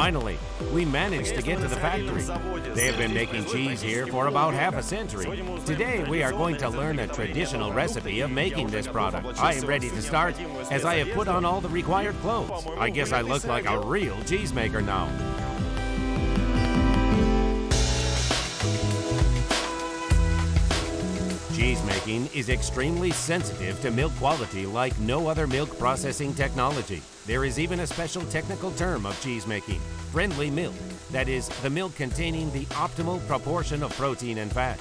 Finally, we managed to get to the factory. They have been making cheese here for about half a century. Today, we are going to learn a traditional recipe of making this product. I am ready to start, as I have put on all the required clothes. I guess I look like a real cheesemaker now. Cheesemaking is extremely sensitive to milk quality like no other milk processing technology. There is even a special technical term of cheesemaking, friendly milk. That is, the milk containing the optimal proportion of protein and fat.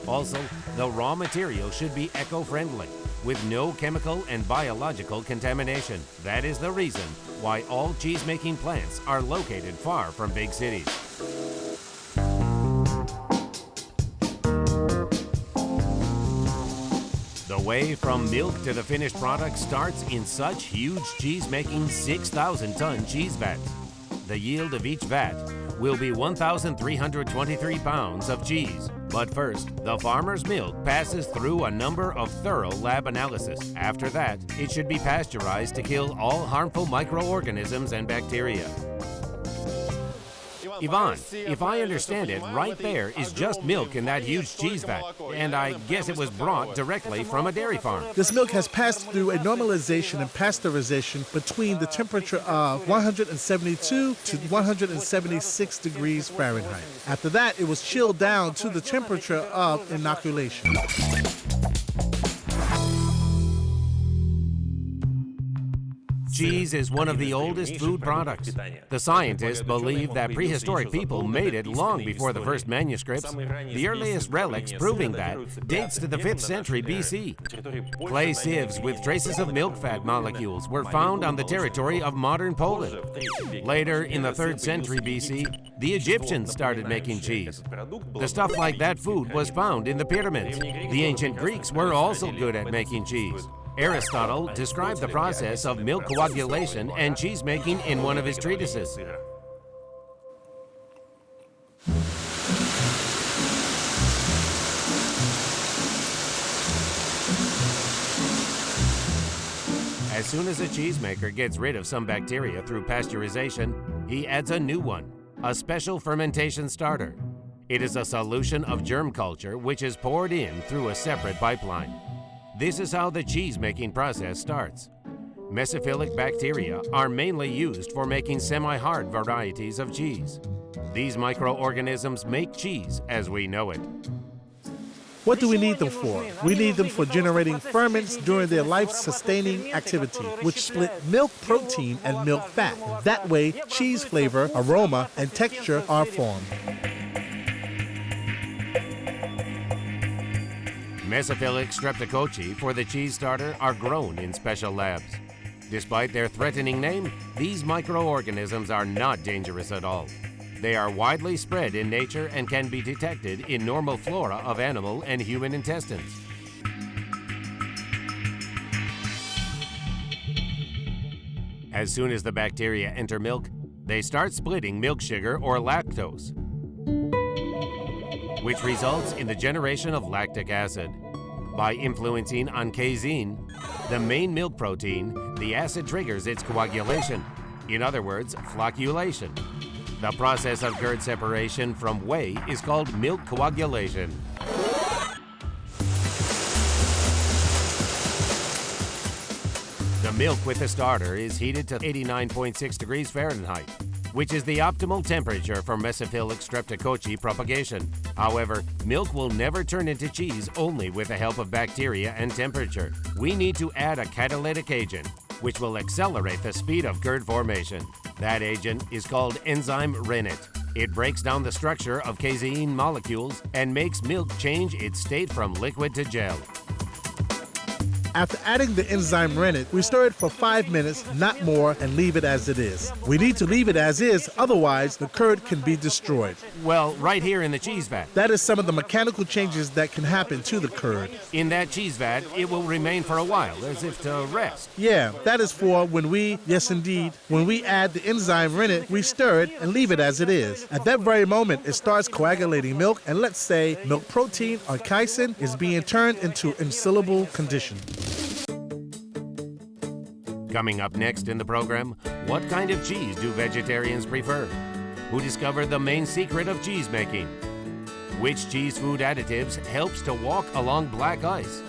Also, the raw material should be eco-friendly, with no chemical and biological contamination. That is the reason why all cheesemaking plants are located far from big cities. The way from milk to the finished product starts in such huge cheese-making 6,000-ton cheese vats. The yield of each vat will be 1,323 pounds of cheese. But first, the farmer's milk passes through a number of thorough lab analyses. After that, it should be pasteurized to kill all harmful microorganisms and bacteria. Ivan, if I understand it, right there is just milk in that huge cheese vat, and I guess it was brought directly from a dairy farm. This milk has passed through a normalization and pasteurization between the temperature of 172 to 176 degrees Fahrenheit. After that, it was chilled down to the temperature of inoculation. Cheese is one of the oldest food products. The scientists believe that prehistoric people made it long before the first manuscripts. The earliest relics proving that dates to the 5th century BC. Clay sieves with traces of milk fat molecules were found on the territory of modern Poland. Later, in the 3rd century BC, the Egyptians started making cheese. The stuff like that food was found in the pyramids. The ancient Greeks were also good at making cheese. Aristotle described the process of milk coagulation and cheese making in one of his treatises. As soon as a cheesemaker gets rid of some bacteria through pasteurization, he adds a new one, a special fermentation starter. It is a solution of germ culture which is poured in through a separate pipeline. This is how the cheese-making process starts. Mesophilic bacteria are mainly used for making semi-hard varieties of cheese. These microorganisms make cheese as we know it. What do we need them for? We need them for generating ferments during their life-sustaining activity, which split milk protein and milk fat. That way, cheese flavor, aroma, and texture are formed. Mesophilic streptococci for the cheese starter are grown in special labs. Despite their threatening name, these microorganisms are not dangerous at all. They are widely spread in nature and can be detected in normal flora of animal and human intestines. As soon as the bacteria enter milk, they start splitting milk sugar or lactose, which results in the generation of lactic acid. By influencing on casein, the main milk protein, the acid triggers its coagulation. In other words, flocculation. The process of curd separation from whey is called milk coagulation. The milk with the starter is heated to 89.6 degrees Fahrenheit, which is the optimal temperature for mesophilic streptococci propagation. However, milk will never turn into cheese only with the help of bacteria and temperature. We need to add a catalytic agent, which will accelerate the speed of curd formation. That agent is called enzyme rennet. It breaks down the structure of casein molecules and makes milk change its state from liquid to gel. After adding the enzyme rennet, we stir it for 5 minutes, not more, and leave it as it is. We need to leave it as is, otherwise the curd can be destroyed. Well, right here in the cheese vat. That is some of the mechanical changes that can happen to the curd. In that cheese vat, it will remain for a while, as if to rest. Yeah, that is for when we, yes indeed, when we add the enzyme rennet, we stir it and leave it as it is. At that very moment, it starts coagulating milk, and let's say milk protein or casein is being turned into insoluble condition. Coming up next in the program, what kind of cheese do vegetarians prefer? Who discovered the main secret of cheese making? Which cheese food additives helps to walk along black ice?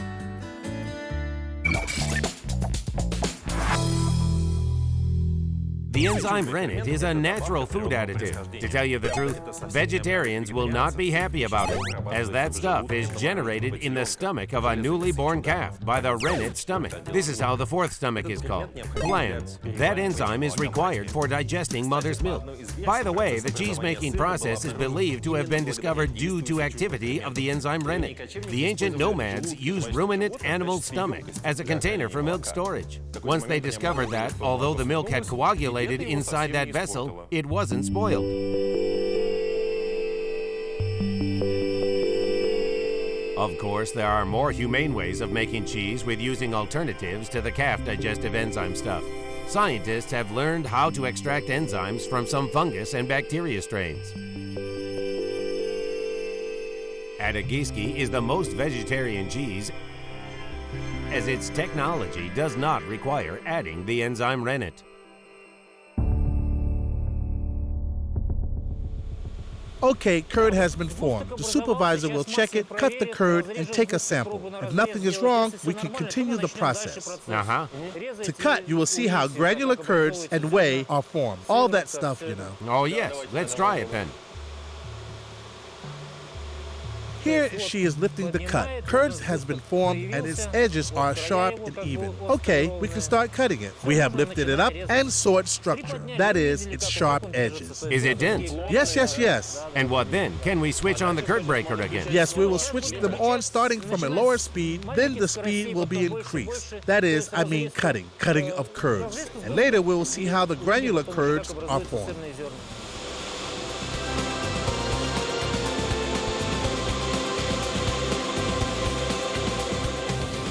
The enzyme rennet is a natural food additive. To tell you the truth, vegetarians will not be happy about it, as that stuff is generated in the stomach of a newly born calf by the rennet stomach. This is how the fourth stomach is called, glands. That enzyme is required for digesting mother's milk. By the way, the cheese-making process is believed to have been discovered due to activity of the enzyme rennet. The ancient nomads used ruminant animal stomach as a container for milk storage. Once they discovered that, although the milk had coagulated inside that vessel, it wasn't spoiled. Of course, there are more humane ways of making cheese with using alternatives to the calf digestive enzyme stuff. Scientists have learned how to extract enzymes from some fungus and bacteria strains. Adagiski is the most vegetarian cheese, as its technology does not require adding the enzyme rennet. Okay, curd has been formed. The supervisor will check it, cut the curd, and take a sample. If nothing is wrong, we can continue the process. To cut, you will see how granular curds and whey are formed. All that stuff, you know. Oh yes, let's try it then. Here she is lifting the cut. Curds has been formed and its edges are sharp and even. Okay, we can start cutting it. We have lifted it up and saw its structure. That is, its sharp edges. Is it dense? Yes. And what then? Can we switch on the curd breaker again? Yes, we will switch them on starting from a lower speed, then the speed will be increased. That is, I mean cutting of curds. And later we will see how the granular curds are formed.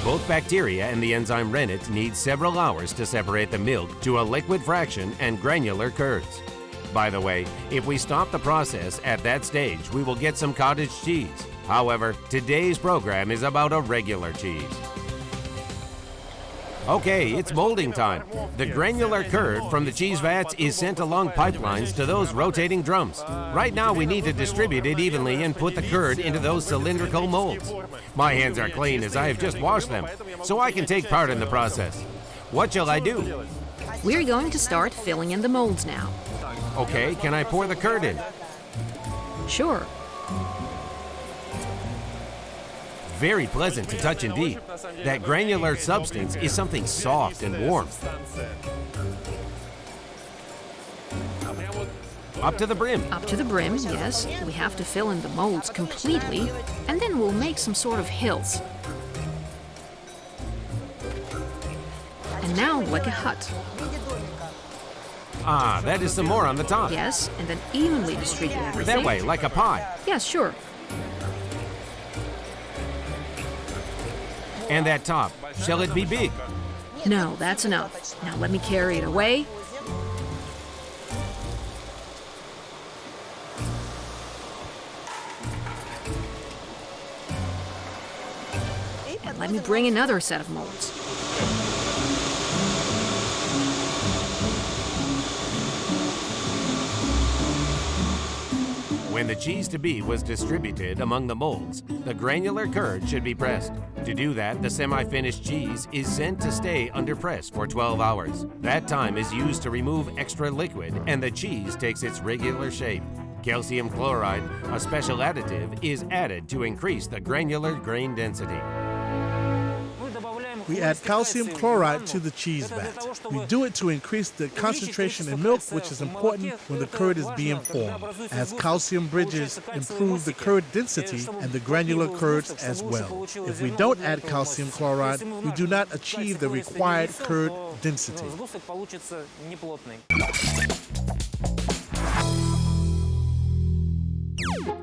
Both bacteria and the enzyme rennet need several hours to separate the milk to a liquid fraction and granular curds. By the way, if we stop the process at that stage, we will get some cottage cheese. However, today's program is about a regular cheese. Okay, it's molding time. The granular curd from the cheese vats is sent along pipelines to those rotating drums. Right now we need to distribute it evenly and put the curd into those cylindrical molds. My hands are clean as I have just washed them, so I can take part in the process. What shall I do? We're going to start filling in the molds now. Okay, can I pour the curd in? Sure. Very pleasant to touch indeed. That granular substance is something soft and warm. Up to the brim. Up to the brim, yes. We have to fill in the molds completely, and then we'll make some sort of hills. And now like a hut. Ah, that is some more on the top. Yes, and then evenly distribute everything. That way, like a pie. Yes, sure. And that top, shall it be big? No, that's enough. Now let me carry it away. And let me bring another set of molds. When the cheese to be was distributed among the molds, the granular curd should be pressed. To do that, the semi-finished cheese is sent to stay under press for 12 hours. That time is used to remove extra liquid, and the cheese takes its regular shape. Calcium chloride, a special additive, is added to increase the granular grain density. We add calcium chloride to the cheese vat. We do it to increase the concentration in milk, which is important when the curd is being formed, as calcium bridges improve the curd density and the granular curds as well. If we don't add calcium chloride, we do not achieve the required curd density.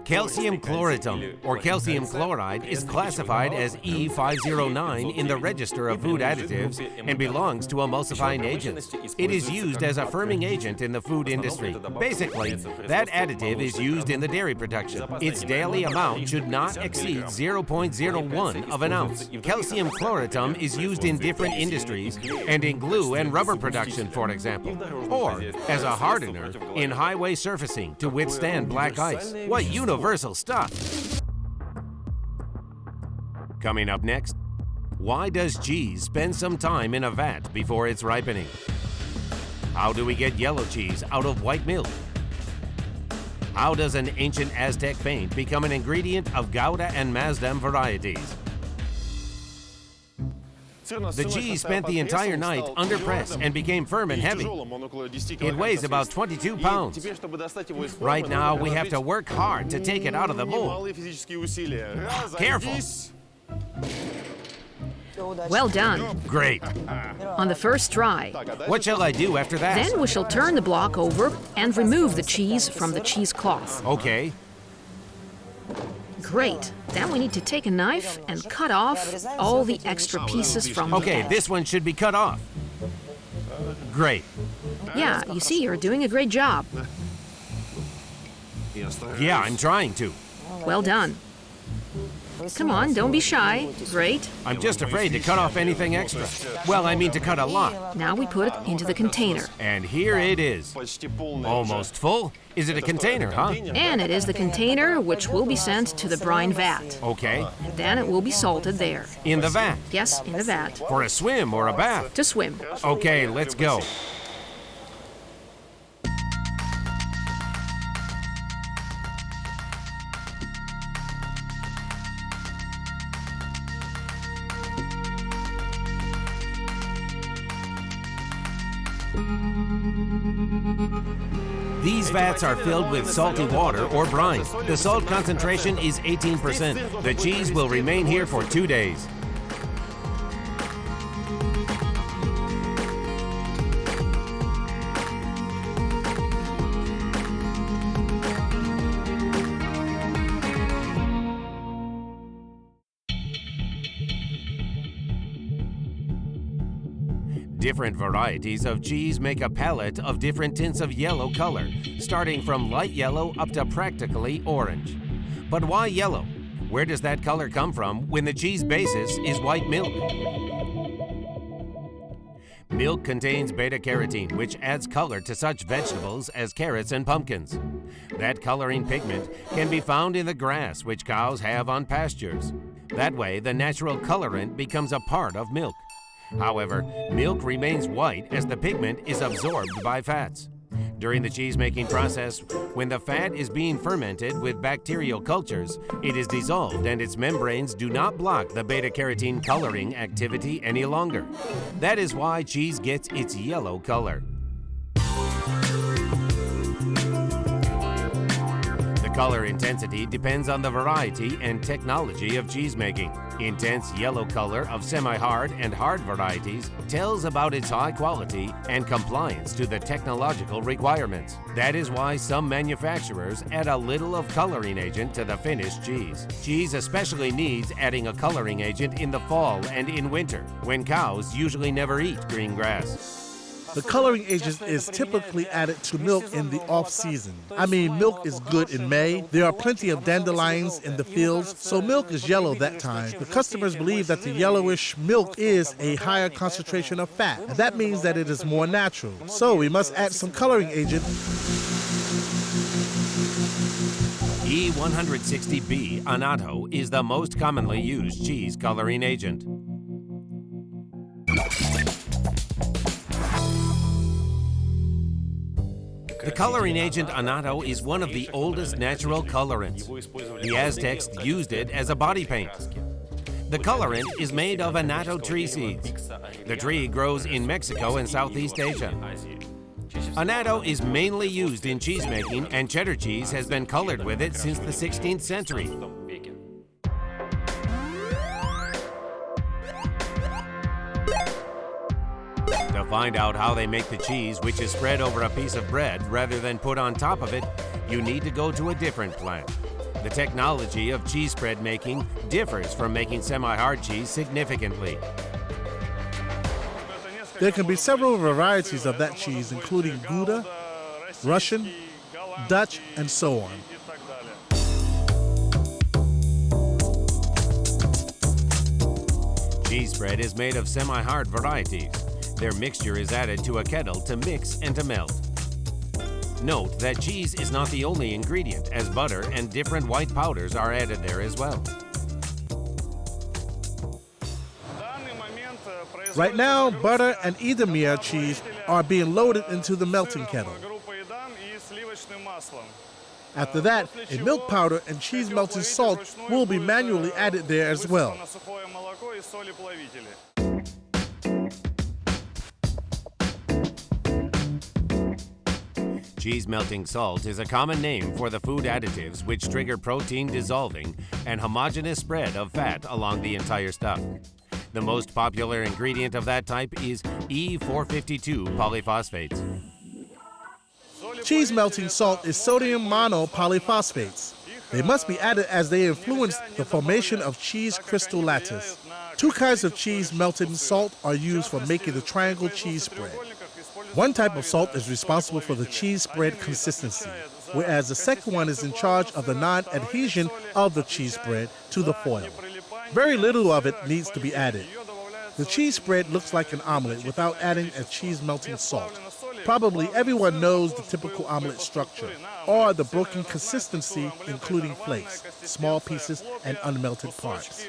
Calcium chloritum, or calcium chloride, is classified as E509 in the Register of Food Additives and belongs to emulsifying agents. It is used as a firming agent in the food industry. Basically, that additive is used in the dairy production. Its daily amount should not exceed 0.01 of an ounce. Calcium chloritum is used in different industries and in glue and rubber production, for example, or as a hardener in highway surfacing to withstand black ice. What universal stuff! Coming up next, why does cheese spend some time in a vat before it's ripening? How do we get yellow cheese out of white milk? How does an ancient Aztec paint become an ingredient of Gouda and Mazdam varieties? The cheese spent the entire night under press and became firm and heavy. It weighs about 22 pounds. Right now, we have to work hard to take it out of the mold. Careful! Well done. Great. On the first try. What shall I do after that? Then we shall turn the block over and remove the cheese from the cheesecloth. Okay. Great. Then we need to take a knife and cut off all the extra pieces from the Okay, edge. this one should be cut off. Great. Yeah, you see, you're doing a great job. Yeah, I'm trying to. Well done. Come on, don't be shy. Great. I'm just afraid to cut off anything extra. Well, I mean to cut a lot. Now we put it into the container. And here it is. Almost full? Is it a container, huh? And it is the container which will be sent to the brine vat. Okay. And then it will be salted there. In the vat? Yes, in the vat. For a swim or a bath? To swim. Okay, let's go. These vats are filled with salty water or brine. The salt concentration is 18%. The cheese will remain here for 2 days. Different varieties of cheese make a palette of different tints of yellow color, starting from light yellow up to practically orange. But why yellow? Where does that color come from when the cheese basis is white milk? Milk contains beta-carotene, which adds color to such vegetables as carrots and pumpkins. That coloring pigment can be found in the grass which cows have on pastures. That way, the natural colorant becomes a part of milk. However, milk remains white as the pigment is absorbed by fats. During the cheese-making process, when the fat is being fermented with bacterial cultures, it is dissolved and its membranes do not block the beta-carotene coloring activity any longer. That is why cheese gets its yellow color. The color intensity depends on the variety and technology of cheese-making. Intense yellow color of semi-hard and hard varieties tells about its high quality and compliance to the technological requirements. That is why some manufacturers add a little of coloring agent to the finished cheese. Cheese especially needs adding a coloring agent in the fall and in winter, when cows usually never eat green grass. The coloring agent is typically added to milk in the off-season. I mean, milk is good in May. There are plenty of dandelions in the fields, so milk is yellow that time. The customers believe that the yellowish milk is a higher concentration of fat, and that means that it is more natural. So we must add some coloring agent. E160B annatto is the most commonly used cheese coloring agent. The coloring agent annatto is one of the oldest natural colorants. The Aztecs used it as a body paint. The colorant is made of annatto tree seeds. The tree grows in Mexico and Southeast Asia. Annatto is mainly used in cheesemaking, and cheddar cheese has been colored with it since the 16th century. To find out how they make the cheese, which is spread over a piece of bread rather than put on top of it, you need to go to a different plant. The technology of cheese spread making differs from making semi-hard cheese significantly. There can be several varieties of that cheese, including Gouda, Russian, Dutch, and so on. Cheese spread is made of semi-hard varieties. Their mixture is added to a kettle to mix and to melt. Note that cheese is not the only ingredient, as butter and different white powders are added there as well. Right now, butter and Edemeyer cheese are being loaded into the melting kettle. After that, a milk powder and cheese melting salt will be manually added there as well. Cheese melting salt is a common name for the food additives which trigger protein dissolving and homogeneous spread of fat along the entire stuff. The most popular ingredient of that type is E452 polyphosphates. Cheese melting salt is sodium monopolyphosphates. They must be added as they influence the formation of cheese crystal lattice. Two kinds of cheese melting salt are used for making the triangle cheese spread. One type of salt is responsible for the cheese spread consistency, whereas the second one is in charge of the non-adhesion of the cheese spread to the foil. Very little of it needs to be added. The cheese spread looks like an omelet without adding a cheese melting salt. Probably everyone knows the typical omelet structure, or the broken consistency including flakes, small pieces, and unmelted parts.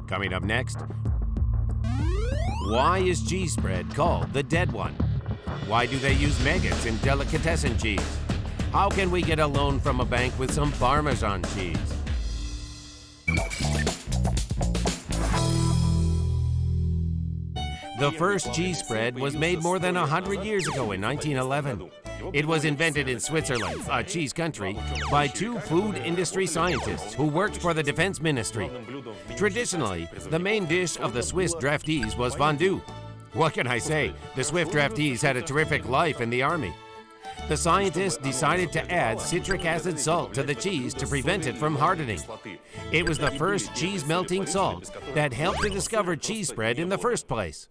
Coming up next, why is cheese spread called the dead one? Why do they use maggots in delicatessen cheese? How can we get a loan from a bank with some Parmesan cheese? The first cheese spread was made more than 100 years ago in 1911. It was invented in Switzerland, a cheese country, by two food industry scientists who worked for the Defense Ministry. Traditionally, the main dish of the Swiss draftees was fondue. What can I say? The Swiss draftees had a terrific life in the army. The scientists decided to add citric acid salt to the cheese to prevent it from hardening. It was the first cheese melting salt that helped to discover cheese spread in the first place.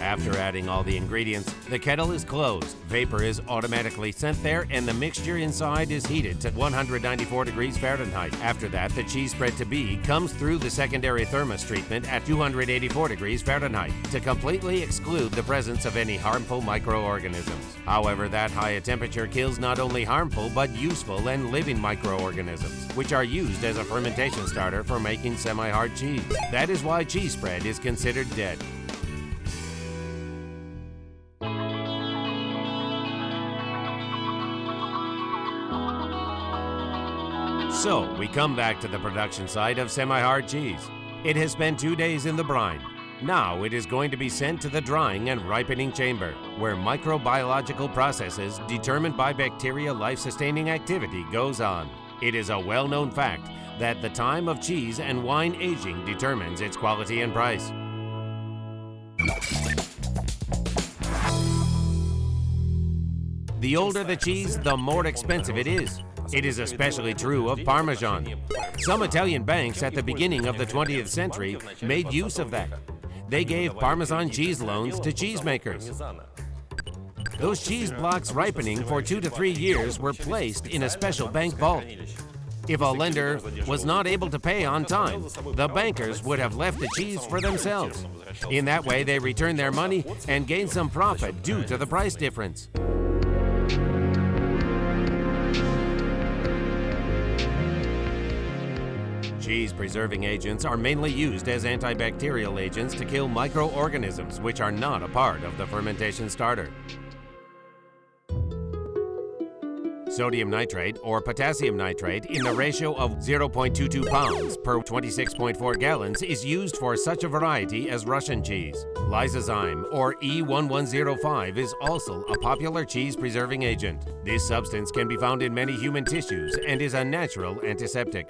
After adding all the ingredients, the kettle is closed, vapor is automatically sent there, and the mixture inside is heated to 194 degrees Fahrenheit. After that, the cheese spread to be comes through the secondary thermos treatment at 284 degrees Fahrenheit to completely exclude the presence of any harmful microorganisms. However, that high a temperature kills not only harmful but useful and living microorganisms, which are used as a fermentation starter for making semi-hard cheese. That is why cheese spread is considered dead. So, we come back to the production site of semi-hard cheese. It has spent 2 days in the brine. Now it is going to be sent to the drying and ripening chamber, where microbiological processes determined by bacterial life-sustaining activity goes on. It is a well-known fact that the time of cheese and wine aging determines its quality and price. The older the cheese, the more expensive it is. It is especially true of Parmesan. Some Italian banks at the beginning of the 20th century made use of that. They gave Parmesan cheese loans to cheesemakers. Those cheese blocks ripening for 2 to 3 years were placed in a special bank vault. If a lender was not able to pay on time, the bankers would have left the cheese for themselves. In that way, they returned their money and gained some profit due to the price difference. Cheese preserving agents are mainly used as antibacterial agents to kill microorganisms which are not a part of the fermentation starter. Sodium nitrate or potassium nitrate in the ratio of 0.22 pounds per 26.4 gallons is used for such a variety as Russian cheese. Lysozyme or E1105 is also a popular cheese preserving agent. This substance can be found in many human tissues and is a natural antiseptic.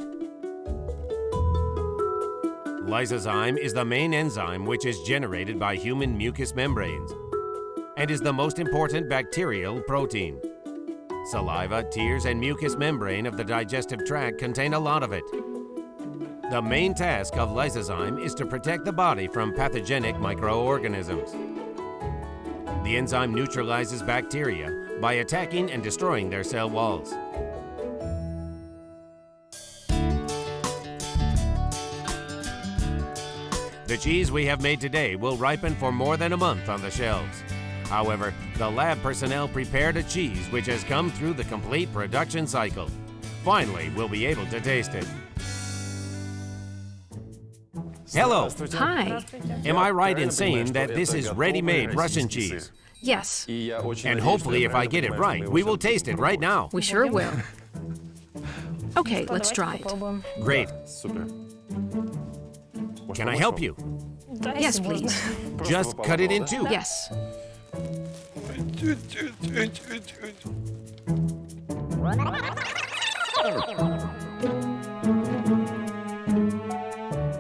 Lysozyme is the main enzyme which is generated by human mucous membranes and is the most important bacterial protein. Saliva, tears, and mucous membrane of the digestive tract contain a lot of it. The main task of lysozyme is to protect the body from pathogenic microorganisms. The enzyme neutralizes bacteria by attacking and destroying their cell walls. The cheese we have made today will ripen for more than a month on the shelves. However, the lab personnel prepared a cheese which has come through the complete production cycle. Finally, we'll be able to taste it. Hello. Hi. Am I right in saying that this is ready-made Russian cheese? Yes, And hopefully, if I get it right, we will taste it right now. we sure will. Okay, let's try it. Great. Can I help you? Yes, please. Just cut it in two. Yes.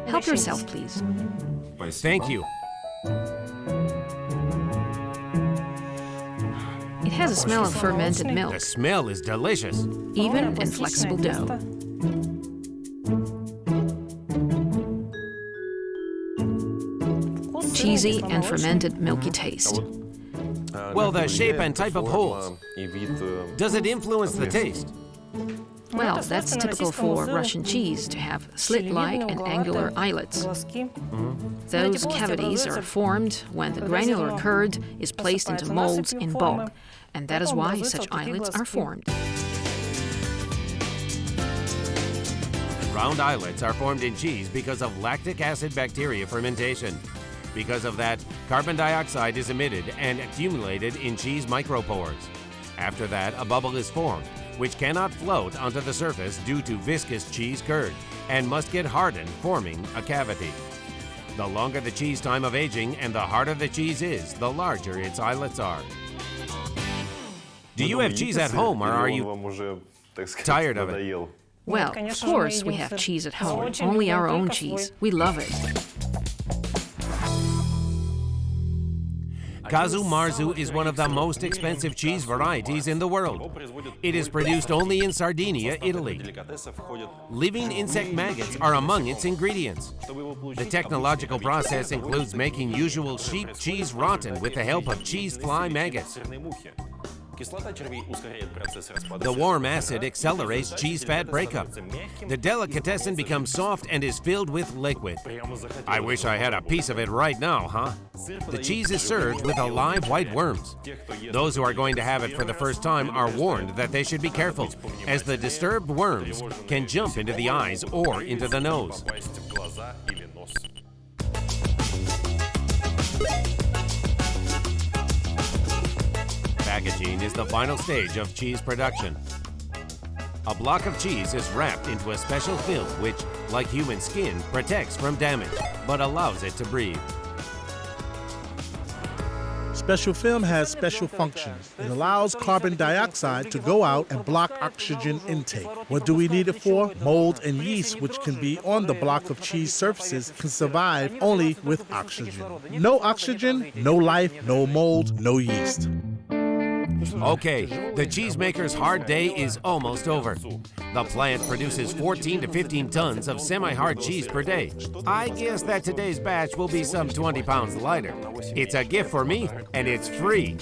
Help yourself, please. Thank you. It has a smell of fermented milk, The smell is delicious. even and flexible dough. Cheesy and fermented milky taste. Well, the shape and type of holes. Does it influence the taste? Well, that's typical for Russian cheese to have slit-like and angular eyelets. Those cavities are formed when the granular curd is placed into molds in bulk, and that is why such eyelets are formed. Round eyelets are formed in cheese because of lactic acid bacteria fermentation. Because of that, carbon dioxide is emitted and accumulated in cheese micropores. After that, a bubble is formed, which cannot float onto the surface due to viscous cheese curd and must get hardened, forming a cavity. The longer the cheese time of aging and the harder the cheese is, the larger its eyelets are. Do you have cheese at home, or are you tired of it? Well, of course we have cheese at home, only our own cheese. We love it. Kazu Marzu is one of the most expensive cheese varieties in the world. It is produced only in Sardinia, Italy. Living insect maggots are among its ingredients. The technological process includes making usual sheep cheese rotten with the help of cheese fly maggots. The warm acid accelerates cheese fat breakup. The delicatessen becomes soft and is filled with liquid. I wish I had a piece of it right now, huh? The cheese is served with alive white worms. Those who are going to have it for the first time are warned that they should be careful, as the disturbed worms can jump into the eyes or into the nose. Packaging is the final stage of cheese production. A block of cheese is wrapped into a special film which, like human skin, protects from damage, but allows it to breathe. Special film has special functions. It allows carbon dioxide to go out and block oxygen intake. What do we need it for? Mold and yeast, which can be on the block of cheese surfaces, can survive only with oxygen. No oxygen, no life, no mold, no yeast. Okay, the cheesemaker's hard day is almost over. The plant produces 14 to 15 tons of semi-hard cheese per day. I guess that today's batch will be some 20 pounds lighter. It's a gift for me, and it's free.